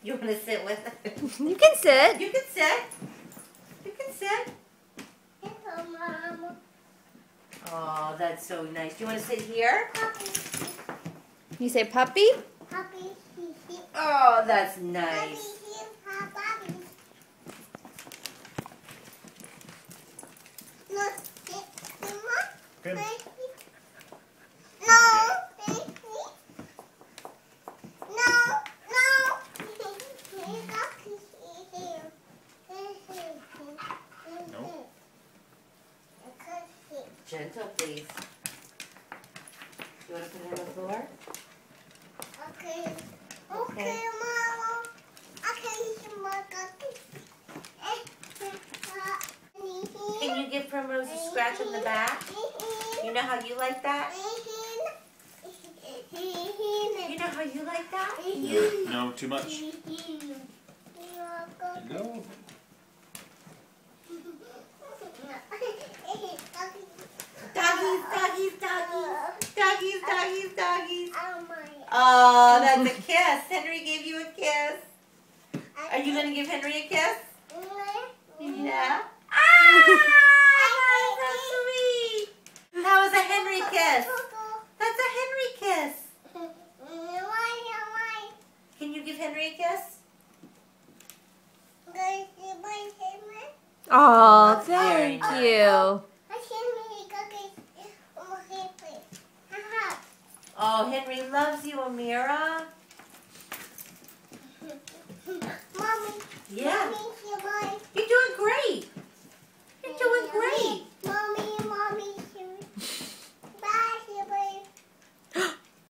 You want to sit with it? You can sit. You can sit. You can sit. Oh, that's so nice. You want to sit here? You say puppy? Oh, that's nice. Good. No. Gentle, please. You want to put it on the floor? Okay. Okay. Mama. Can you give Primrose a scratch on the back? You know how you like that? You know how you like that? No, too much. There you go. Doggies, doggies, doggies. Doggies, doggies, doggies. Oh, that's a kiss. Henry gave you a kiss. Are you going to give Henry a kiss? Yeah. Ah! That's so sweet. That was a Henry kiss. That's a Henry kiss. Can you give Henry a kiss? Oh, Very thank nice. you. Oh, Henry loves you, Amira. Mommy. Yeah. Mommy, You're doing great. You're doing great.